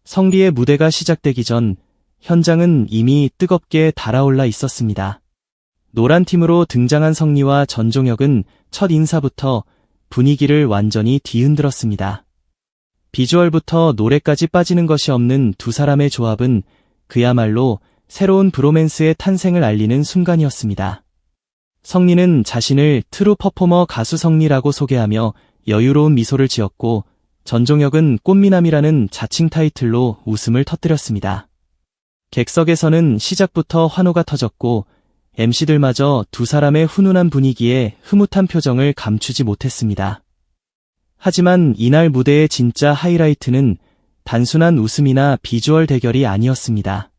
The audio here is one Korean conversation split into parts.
성리의 무대가 시작되기 전 현장은 이미 뜨겁게 달아올라 있었습니다. 노란 팀으로 등장한 성리와 전종혁은 첫 인사부터 분위기를 완전히 뒤흔들었습니다. 비주얼부터 노래까지 빠지는 것이 없는 두 사람의 조합은 그야말로 새로운 브로맨스의 탄생을 알리는 순간이었습니다. 성리는 자신을 트루 퍼포머 가수 성리라고 소개하며 여유로운 미소를 지었고, 전종혁은 꽃미남이라는 자칭 타이틀로 웃음을 터뜨렸습니다. 객석에서는 시작부터 환호가 터졌고, MC들마저 두 사람의 훈훈한 분위기에 흐뭇한 표정을 감추지 못했습니다. 하지만 이날 무대의 진짜 하이라이트는 단순한 웃음이나 비주얼 대결이 아니었습니다.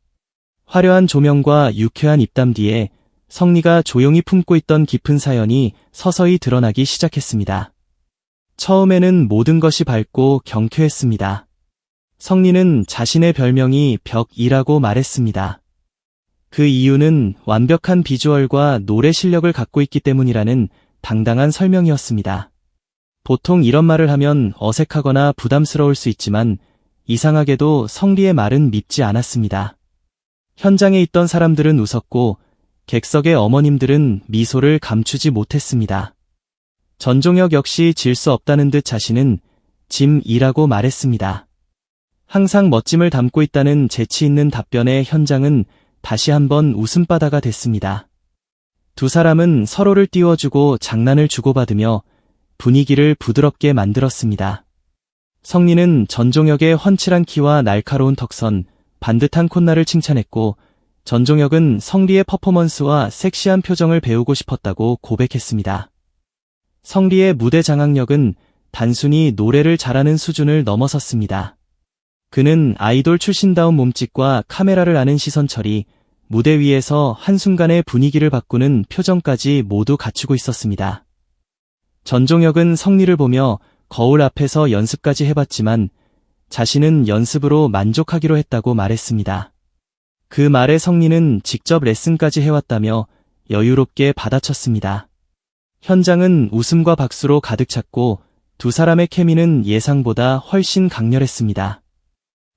화려한 조명과 유쾌한 입담 뒤에 성리가 조용히 품고 있던 깊은 사연이 서서히 드러나기 시작했습니다. 처음에는 모든 것이 밝고 경쾌했습니다. 성리는 자신의 별명이 벽이라고 말했습니다. 그 이유는 완벽한 비주얼과 노래 실력을 갖고 있기 때문이라는 당당한 설명이었습니다. 보통 이런 말을 하면 어색하거나 부담스러울 수 있지만 이상하게도 성리의 말은 밉지 않았습니다. 현장에 있던 사람들은 웃었고 객석의 어머님들은 미소를 감추지 못했습니다. 전종혁 역시 질 수 없다는 듯 자신은 짐이라고 말했습니다. 항상 멋짐을 담고 있다는 재치 있는 답변에 현장은 다시 한번 웃음바다가 됐습니다. 두 사람은 서로를 띄워주고 장난을 주고받으며 분위기를 부드럽게 만들었습니다. 성리는 전종혁의 훤칠한 키와 날카로운 턱선, 반듯한 콧날을 칭찬했고, 전종혁은 성리의 퍼포먼스와 섹시한 표정을 배우고 싶었다고 고백했습니다. 성리의 무대 장악력은 단순히 노래를 잘하는 수준을 넘어섰습니다. 그는 아이돌 출신다운 몸짓과 카메라를 아는 시선 처리, 무대 위에서 한순간에 분위기를 바꾸는 표정까지 모두 갖추고 있었습니다. 전종혁은 성리를 보며 거울 앞에서 연습까지 해봤지만 자신은 연습으로 만족하기로 했다고 말했습니다. 그 말에 성리는 직접 레슨까지 해왔다며 여유롭게 받아쳤습니다. 현장은 웃음과 박수로 가득 찼고 두 사람의 케미는 예상보다 훨씬 강렬했습니다.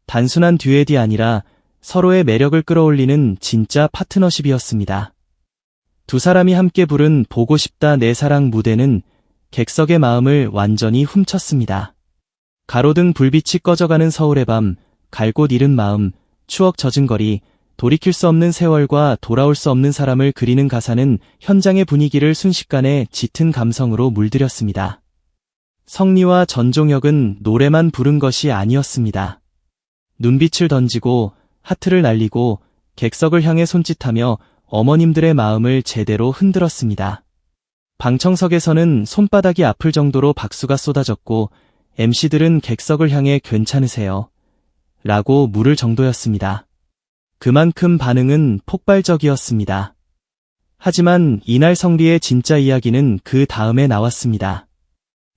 단순한 듀엣이 아니라 서로의 매력을 끌어올리는 진짜 파트너십이었습니다. 두 사람이 함께 부른 보고 싶다 내 사랑 무대는 객석의 마음을 완전히 훔쳤습니다. 가로등 불빛이 꺼져가는 서울의 밤, 갈 곳 잃은 마음, 추억 젖은 거리, 돌이킬 수 없는 세월과 돌아올 수 없는 사람을 그리는 가사는 현장의 분위기를 순식간에 짙은 감성으로 물들였습니다. 성리와 전종혁은 노래만 부른 것이 아니었습니다. 눈빛을 던지고 하트를 날리고 객석을 향해 손짓하며 어머님들의 마음을 제대로 흔들었습니다. 방청석에서는 손바닥이 아플 정도로 박수가 쏟아졌고 MC들은 객석을 향해 괜찮으세요? 라고 물을 정도였습니다. 그만큼 반응은 폭발적이었습니다. 하지만 이날 성리의 진짜 이야기는 그 다음에 나왔습니다.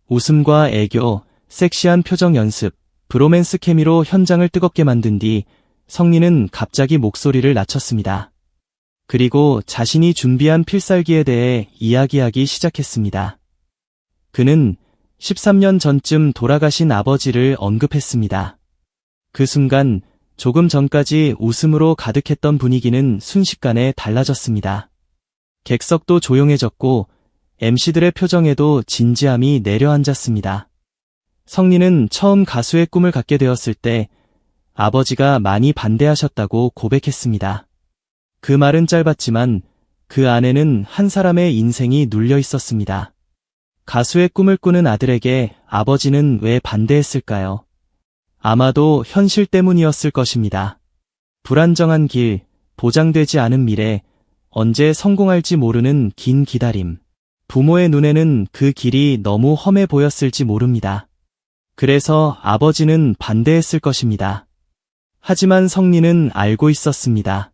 웃음과 애교, 섹시한 표정 연습, 브로맨스 케미로 현장을 뜨겁게 만든 뒤 성리는 갑자기 목소리를 낮췄습니다. 그리고 자신이 준비한 필살기에 대해 이야기하기 시작했습니다. 그는 13년 전쯤 돌아가신 아버지를 언급했습니다. 그 순간 조금 전까지 웃음으로 가득했던 분위기는 순식간에 달라졌습니다. 객석도 조용해졌고 MC들의 표정에도 진지함이 내려앉았습니다. 성리는 처음 가수의 꿈을 갖게 되었을 때 아버지가 많이 반대하셨다고 고백했습니다. 그 말은 짧았지만 그 안에는 한 사람의 인생이 눌려 있었습니다. 가수의 꿈을 꾸는 아들에게 아버지는 왜 반대했을까요? 아마도 현실 때문이었을 것입니다. 불안정한 길, 보장되지 않은 미래, 언제 성공할지 모르는 긴 기다림. 부모의 눈에는 그 길이 너무 험해 보였을지 모릅니다. 그래서 아버지는 반대했을 것입니다. 하지만 성리는 알고 있었습니다.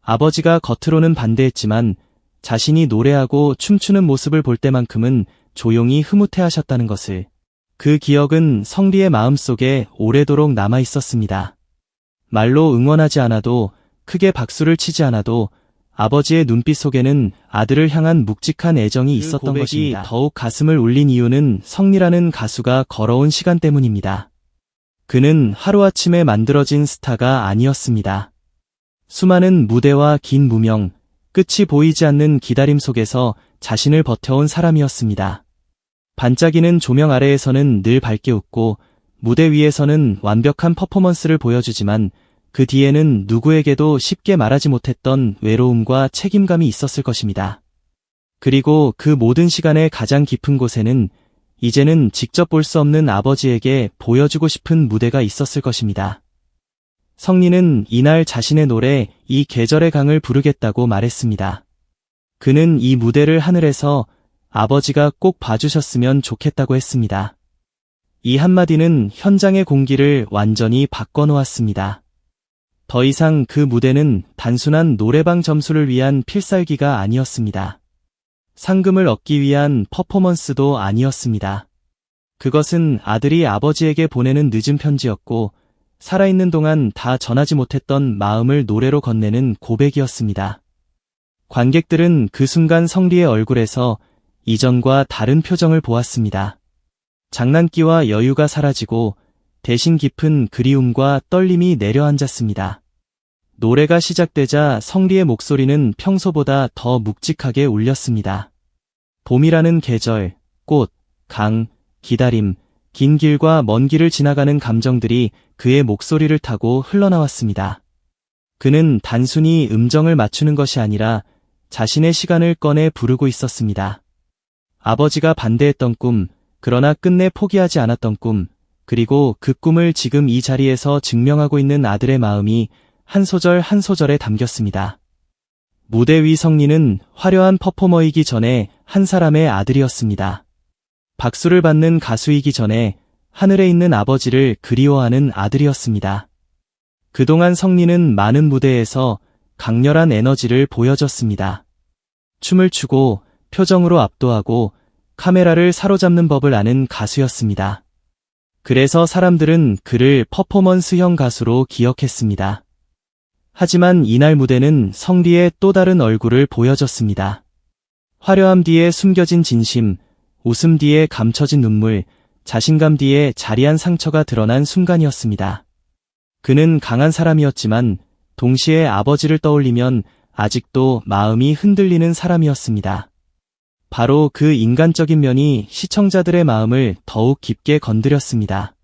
아버지가 겉으로는 반대했지만 자신이 노래하고 춤추는 모습을 볼 때만큼은 조용히 흐뭇해하셨다는 것을. 그 기억은 성리의 마음속에 오래도록 남아 있었습니다. 말로 응원하지 않아도, 크게 박수를 치지 않아도 아버지의 눈빛 속에는 아들을 향한 묵직한 애정이 있었던 것입니다. 더욱 가슴을 울린 이유는 성리라는 가수가 걸어온 시간 때문입니다. 그는 하루아침에 만들어진 스타가 아니었습니다. 수많은 무대와 긴 무명, 끝이 보이지 않는 기다림 속에서 자신을 버텨온 사람이었습니다. 반짝이는 조명 아래에서는 늘 밝게 웃고 무대 위에서는 완벽한 퍼포먼스를 보여주지만 그 뒤에는 누구에게도 쉽게 말하지 못했던 외로움과 책임감이 있었을 것입니다. 그리고 그 모든 시간의 가장 깊은 곳에는 이제는 직접 볼 수 없는 아버지에게 보여주고 싶은 무대가 있었을 것입니다. 성리는 이날 자신의 노래 이 계절의 강을 부르겠다고 말했습니다. 그는 이 무대를 하늘에서 아버지가 꼭 봐주셨으면 좋겠다고 했습니다. 이 한마디는 현장의 공기를 완전히 바꿔놓았습니다. 더 이상 그 무대는 단순한 노래방 점수를 위한 필살기가 아니었습니다. 상금을 얻기 위한 퍼포먼스도 아니었습니다. 그것은 아들이 아버지에게 보내는 늦은 편지였고 살아있는 동안 다 전하지 못했던 마음을 노래로 건네는 고백이었습니다. 관객들은 그 순간 성리의 얼굴에서 이전과 다른 표정을 보았습니다. 장난기와 여유가 사라지고 대신 깊은 그리움과 떨림이 내려앉았습니다. 노래가 시작되자 성리의 목소리는 평소보다 더 묵직하게 울렸습니다. 봄이라는 계절, 꽃, 강, 기다림, 긴 길과 먼 길을 지나가는 감정들이 그의 목소리를 타고 흘러나왔습니다. 그는 단순히 음정을 맞추는 것이 아니라 자신의 시간을 꺼내 부르고 있었습니다. 아버지가 반대했던 꿈, 그러나 끝내 포기하지 않았던 꿈, 그리고 그 꿈을 지금 이 자리에서 증명하고 있는 아들의 마음이 한 소절 한 소절에 담겼습니다. 무대 위 성리는 화려한 퍼포머이기 전에 한 사람의 아들이었습니다. 박수를 받는 가수이기 전에 하늘에 있는 아버지를 그리워하는 아들이었습니다. 그동안 성리는 많은 무대에서 강렬한 에너지를 보여줬습니다. 춤을 추고 표정으로 압도하고 카메라를 사로잡는 법을 아는 가수였습니다. 그래서 사람들은 그를 퍼포먼스형 가수로 기억했습니다. 하지만 이날 무대는 성리의 또 다른 얼굴을 보여줬습니다. 화려함 뒤에 숨겨진 진심, 웃음 뒤에 감춰진 눈물, 자신감 뒤에 자리한 상처가 드러난 순간이었습니다. 그는 강한 사람이었지만 동시에 아버지를 떠올리면 아직도 마음이 흔들리는 사람이었습니다. 바로 그 인간적인 면이 시청자들의 마음을 더욱 깊게 건드렸습니다.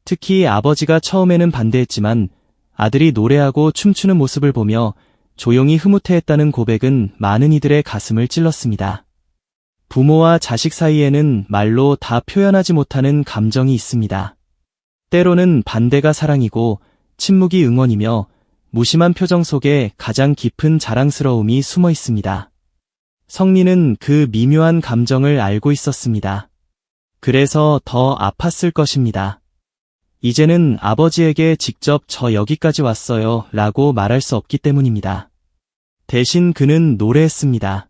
특히 아버지가 처음에는 반대했지만 아들이 노래하고 춤추는 모습을 보며 조용히 흐뭇해했다는 고백은 많은 이들의 가슴을 찔렀습니다. 부모와 자식 사이에는 말로 다 표현하지 못하는 감정이 있습니다. 때로는 반대가 사랑이고 침묵이 응원이며 무심한 표정 속에 가장 깊은 자랑스러움이 숨어 있습니다. 성리는 그 미묘한 감정을 알고 있었습니다. 그래서 더 아팠을 것입니다. 이제는 아버지에게 직접 저 여기까지 왔어요 라고 말할 수 없기 때문입니다. 대신 그는 노래했습니다.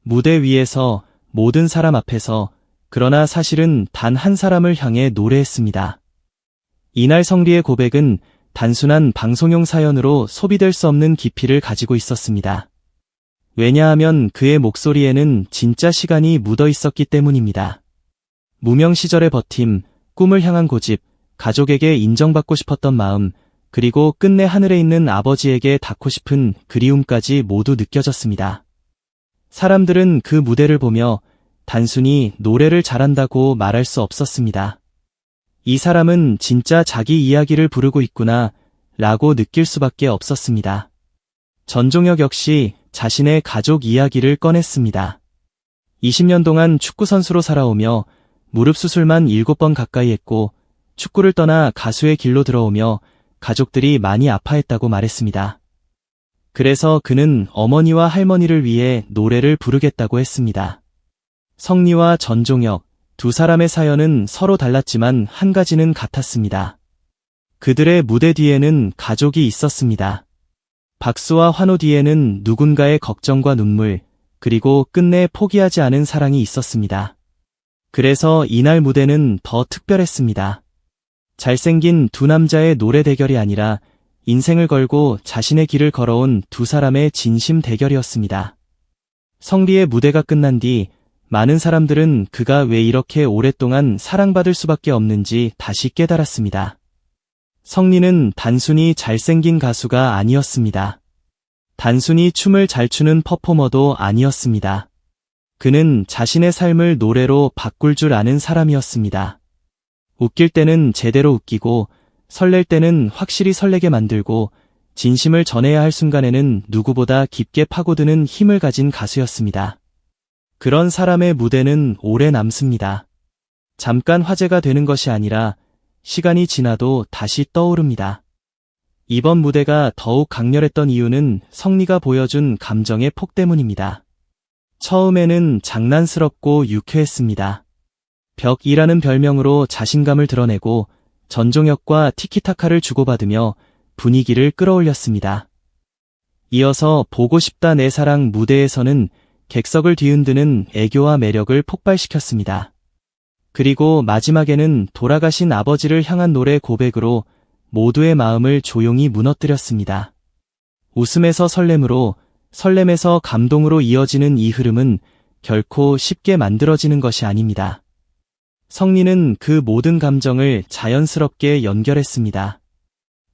무대 위에서 모든 사람 앞에서, 그러나 사실은 단 한 사람을 향해 노래했습니다. 이날 성리의 고백은 단순한 방송용 사연으로 소비될 수 없는 깊이를 가지고 있었습니다. 왜냐하면 그의 목소리에는 진짜 시간이 묻어 있었기 때문입니다. 무명 시절의 버팀, 꿈을 향한 고집, 가족에게 인정받고 싶었던 마음, 그리고 끝내 하늘에 있는 아버지에게 닿고 싶은 그리움까지 모두 느껴졌습니다. 사람들은 그 무대를 보며 단순히 노래를 잘한다고 말할 수 없었습니다. 이 사람은 진짜 자기 이야기를 부르고 있구나 라고 느낄 수밖에 없었습니다. 전종혁 역시 자신의 가족 이야기를 꺼냈습니다. 20년 동안 축구선수로 살아오며 무릎 수술만 7번 가까이 했고 축구를 떠나 가수의 길로 들어오며 가족들이 많이 아파했다고 말했습니다. 그래서 그는 어머니와 할머니를 위해 노래를 부르겠다고 했습니다. 성리와 전종혁, 두 사람의 사연은 서로 달랐지만 한 가지는 같았습니다. 그들의 무대 뒤에는 가족이 있었습니다. 박수와 환호 뒤에는 누군가의 걱정과 눈물, 그리고 끝내 포기하지 않은 사랑이 있었습니다. 그래서 이날 무대는 더 특별했습니다. 잘생긴 두 남자의 노래 대결이 아니라 인생을 걸고 자신의 길을 걸어온 두 사람의 진심 대결이었습니다. 성리의 무대가 끝난 뒤 많은 사람들은 그가 왜 이렇게 오랫동안 사랑받을 수밖에 없는지 다시 깨달았습니다. 성리는 단순히 잘생긴 가수가 아니었습니다. 단순히 춤을 잘 추는 퍼포머도 아니었습니다. 그는 자신의 삶을 노래로 바꿀 줄 아는 사람이었습니다. 웃길 때는 제대로 웃기고, 설렐 때는 확실히 설레게 만들고, 진심을 전해야 할 순간에는 누구보다 깊게 파고드는 힘을 가진 가수였습니다. 그런 사람의 무대는 오래 남습니다. 잠깐 화제가 되는 것이 아니라 시간이 지나도 다시 떠오릅니다. 이번 무대가 더욱 강렬했던 이유는 성리가 보여준 감정의 폭 때문입니다. 처음에는 장난스럽고 유쾌했습니다. 벽이라는 별명으로 자신감을 드러내고 전종혁과 티키타카를 주고받으며 분위기를 끌어올렸습니다. 이어서 보고 싶다 내 사랑 무대에서는 객석을 뒤흔드는 애교와 매력을 폭발시켰습니다. 그리고 마지막에는 돌아가신 아버지를 향한 노래 고백으로 모두의 마음을 조용히 무너뜨렸습니다. 웃음에서 설렘으로, 설렘에서 감동으로 이어지는 이 흐름은 결코 쉽게 만들어지는 것이 아닙니다. 성리는 그 모든 감정을 자연스럽게 연결했습니다.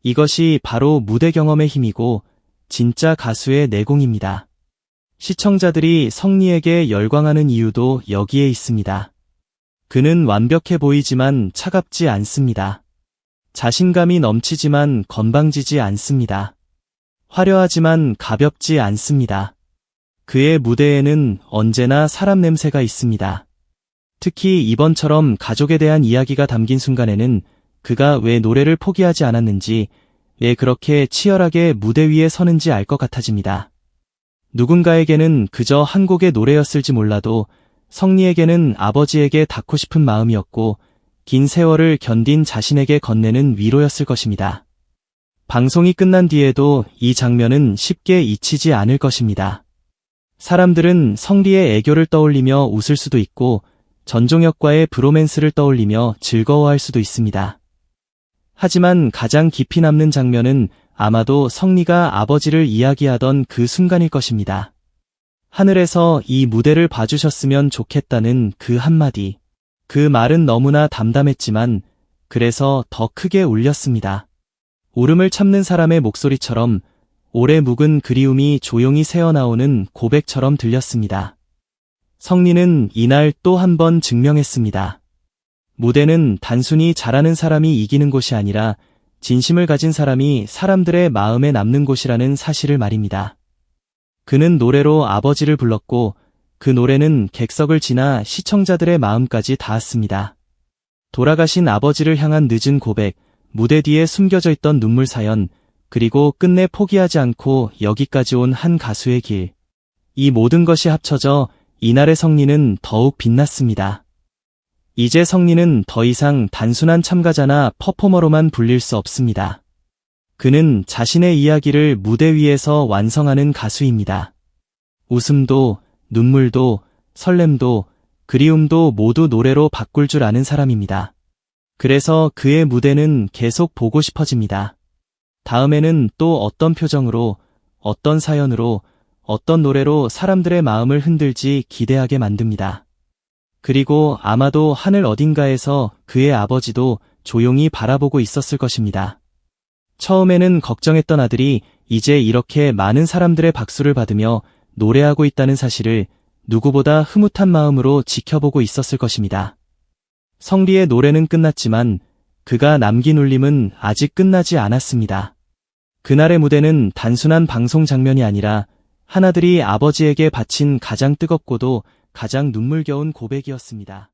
이것이 바로 무대 경험의 힘이고 진짜 가수의 내공입니다. 시청자들이 성리에게 열광하는 이유도 여기에 있습니다. 그는 완벽해 보이지만 차갑지 않습니다. 자신감이 넘치지만 건방지지 않습니다. 화려하지만 가볍지 않습니다. 그의 무대에는 언제나 사람 냄새가 있습니다. 특히 이번처럼 가족에 대한 이야기가 담긴 순간에는 그가 왜 노래를 포기하지 않았는지, 왜 그렇게 치열하게 무대 위에 서는지 알 것 같아집니다. 누군가에게는 그저 한 곡의 노래였을지 몰라도 성리에게는 아버지에게 닿고 싶은 마음이었고 긴 세월을 견딘 자신에게 건네는 위로였을 것입니다. 방송이 끝난 뒤에도 이 장면은 쉽게 잊히지 않을 것입니다. 사람들은 성리의 애교를 떠올리며 웃을 수도 있고 전종혁과의 브로맨스를 떠올리며 즐거워할 수도 있습니다. 하지만 가장 깊이 남는 장면은 아마도 성리가 아버지를 이야기하던 그 순간일 것입니다. 하늘에서 이 무대를 봐주셨으면 좋겠다는 그 한마디. 그 말은 너무나 담담했지만 그래서 더 크게 울렸습니다. 울음을 참는 사람의 목소리처럼 오래 묵은 그리움이 조용히 새어나오는 고백처럼 들렸습니다. 성리는 이날 또 한 번 증명했습니다. 무대는 단순히 잘하는 사람이 이기는 곳이 아니라 진심을 가진 사람이 사람들의 마음에 남는 곳이라는 사실을 말입니다. 그는 노래로 아버지를 불렀고 그 노래는 객석을 지나 시청자들의 마음까지 닿았습니다. 돌아가신 아버지를 향한 늦은 고백, 무대 뒤에 숨겨져 있던 눈물 사연, 그리고 끝내 포기하지 않고 여기까지 온 한 가수의 길. 이 모든 것이 합쳐져 이날의 성리는 더욱 빛났습니다. 이제 성리는 더 이상 단순한 참가자나 퍼포머로만 불릴 수 없습니다. 그는 자신의 이야기를 무대 위에서 완성하는 가수입니다. 웃음도, 눈물도, 설렘도, 그리움도 모두 노래로 바꿀 줄 아는 사람입니다. 그래서 그의 무대는 계속 보고 싶어집니다. 다음에는 또 어떤 표정으로, 어떤 사연으로, 어떤 노래로 사람들의 마음을 흔들지 기대하게 만듭니다. 그리고 아마도 하늘 어딘가에서 그의 아버지도 조용히 바라보고 있었을 것입니다. 처음에는 걱정했던 아들이 이제 이렇게 많은 사람들의 박수를 받으며 노래하고 있다는 사실을 누구보다 흐뭇한 마음으로 지켜보고 있었을 것입니다. 성리의 노래는 끝났지만 그가 남긴 울림은 아직 끝나지 않았습니다. 그날의 무대는 단순한 방송 장면이 아니라 하나들이 아버지에게 바친 가장 뜨겁고도 가장 눈물겨운 고백이었습니다.